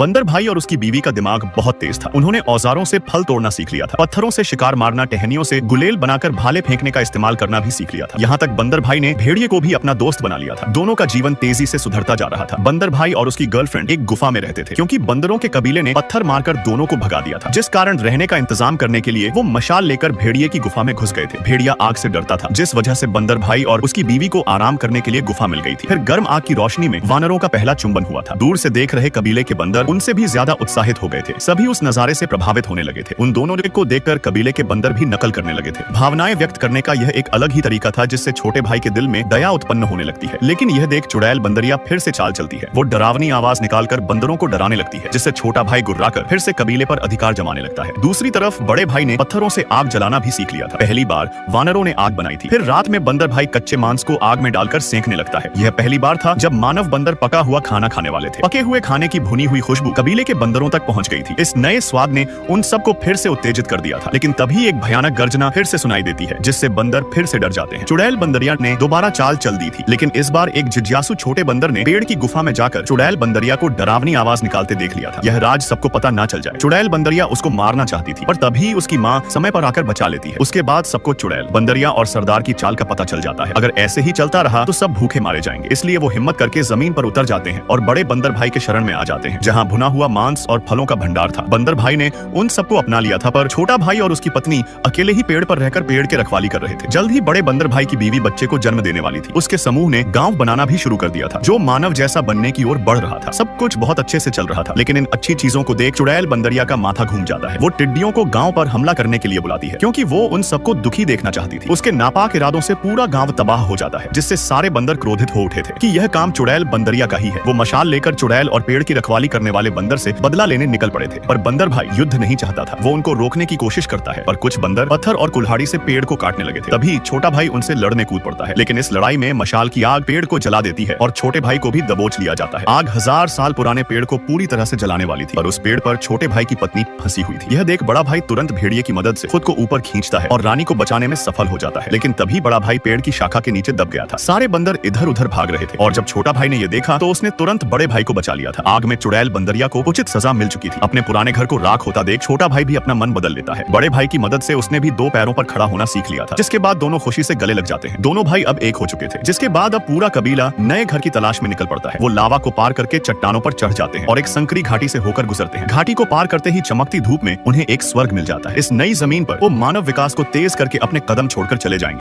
बंदर भाई और उसकी बीवी का दिमाग बहुत तेज था। उन्होंने औजारों से फल तोड़ना सीख लिया था, पत्थरों से शिकार मारना, टहनियों से गुलेल बनाकर भाले फेंकने का इस्तेमाल करना भी सीख लिया था। यहाँ तक बंदर भाई ने भेड़िए को भी अपना दोस्त बना लिया था। दोनों का जीवन तेजी से सुधरता जा रहा था। बंदर भाई और उसकी गर्लफ्रेंड एक गुफा में रहते थे, क्योंकि बंदरों के कबीले ने पत्थर मारकर दोनों को भगा दिया था, जिस कारण रहने का इंतजाम करने के लिए वो मशाल लेकर भेड़िए की गुफा में घुस गए थे। भेड़िया आग से डरता था, जिस वजह से बंदर भाई और उसकी बीवी को आराम करने के लिए गुफा मिल गई थी। फिर गर्म आग की रोशनी में वानरों का पहला चुंबन हुआ था। दूर से देख रहे कबीले के बंदर उनसे भी ज्यादा उत्साहित हो गए थे। सभी उस नजारे से प्रभावित होने लगे थे। उन दोनों को देखकर कबीले के बंदर भी नकल करने लगे थे। भावनाएं व्यक्त करने का यह एक अलग ही तरीका था, जिससे छोटे भाई के दिल में दया उत्पन्न होने लगती है। लेकिन यह देख चुड़ैल बंदरिया फिर से चाल चलती है। वो डरावनी आवाज निकालकर बंदरों को डराने लगती है, जिससे छोटा भाई गुर्राकर फिर से कबीले पर अधिकार जमाने लगता है। दूसरी तरफ बड़े भाई ने पत्थरों से आग जलाना भी सीख लिया था। पहली बार वानरों ने आग बनाई थी। फिर रात में बंदर भाई कच्चे मांस को आग में डालकर सेंकने लगता है। यह पहली बार था जब मानव बंदर पका हुआ खाना खाने वाले थे। पके हुए खाने की भुनी हुई खुशबू कबीले के बंदरों तक पहुंच गई थी। इस नए स्वाद ने उन सबको फिर से उत्तेजित कर दिया था। लेकिन तभी एक भयानक गर्जना फिर से सुनाई देती है, जिससे बंदर फिर से डर जाते हैं। चुड़ैल बंदरिया ने दोबारा चाल चल दी थी, लेकिन इस बार एक जिज्ञासु छोटे बंदर ने पेड़ की गुफा में जाकर चुड़ैल बंदरिया को डरावनी आवाज निकालते देख लिया था। यह राज सबको पता ना चल जाए। चुड़ैल बंदरिया उसको मारना चाहती थी, पर तभी उसकी माँ समय पर आकर बचा लेती है। उसके बाद सबको चुड़ैल बंदरिया और सरदार की चाल का पता चल जाता है। अगर ऐसे ही चलता रहा तो सब भूखे मारे जाएंगे। इसलिए वो हिम्मत करके जमीन पर उतर जाते हैं और बड़े बंदर भाई के शरण में आ जाते हैं, जहाँ भुना हुआ मांस और फलों का भंडार था। बंदर भाई ने उन सबको अपना लिया था, पर छोटा भाई और उसकी पत्नी अकेले ही पेड़ पर रहकर पेड़ की रखवाली कर रहे थे। जल्द ही बड़े बंदर भाई की बीवी बच्चे को जन्म देने वाली थी। उसके समूह ने गांव बनाना भी शुरू कर दिया था, जो मानव जैसा बनने की ओर बढ़ रहा था। सब कुछ बहुत अच्छे से चल रहा था, लेकिन इन अच्छी चीजों को देख चुड़ैल बंदरिया का माथा घूम जाता है। वो टिड्डियों को गांव पर हमला करने के लिए बुलाती है, क्योंकि वो उन सबको दुखी देखना चाहती थी। उसके नापाक इरादों से पूरा गांव तबाह हो जाता है, जिससे सारे बंदर क्रोधित हो उठे थे कि यह काम चुड़ैल बंदरिया का ही है। वो मशाल लेकर चुड़ैल और पेड़ की रखवाली करने वाले बंदर से बदला लेने निकल पड़े थे। पर बंदर भाई युद्ध नहीं चाहता था। वो उनको रोकने की कोशिश करता है, पर कुछ बंदर पत्थर और कुल्हाड़ी से पेड़ को काटने लगे थे। तभी छोटा भाई उनसे लड़ने कूद पड़ता है, लेकिन इस लड़ाई में मशाल की आग पेड़ को जला देती है और छोटे भाई को भी दबोच लिया जाता है। आग 1000 साल पुराने पेड़ को पूरी तरह से जलाने वाली थी, पर उस पेड़ पर छोटे भाई की पत्नी फंसी हुई थी। यह देख बड़ा भाई तुरंत भेड़िए की मदद से खुद को ऊपर खींचता है और रानी को बचाने में सफल हो जाता है। लेकिन तभी बड़ा भाई पेड़ की शाखा के नीचे दब गया था। सारे बंदर इधर उधर भाग रहे थे, और जब छोटा भाई ने यह देखा तो उसने तुरंत बड़े भाई को बचा लिया था। आग में चुड़ैल बंदरिया को उचित सजा मिल चुकी थी। अपने पुराने घर को राख होता देख छोटा भाई भी अपना मन बदल लेता है। बड़े भाई की मदद से उसने भी 2 पैरों पर खड़ा होना सीख लिया था, जिसके बाद दोनों खुशी से गले लग जाते हैं। दोनों भाई अब एक हो चुके थे, जिसके बाद अब पूरा कबीला नए घर की तलाश में निकल पड़ता है। वो लावा को पार करके चट्टानों पर चढ़ जाते हैं और एक संकरी घाटी से होकर गुजरते हैं। घाटी को पार करते ही चमकती धूप में उन्हें एक स्वर्ग मिल जाता है। इस नई जमीन पर वो मानव विकास को तेज करके अपने कदम छोड़कर चले जाएंगे।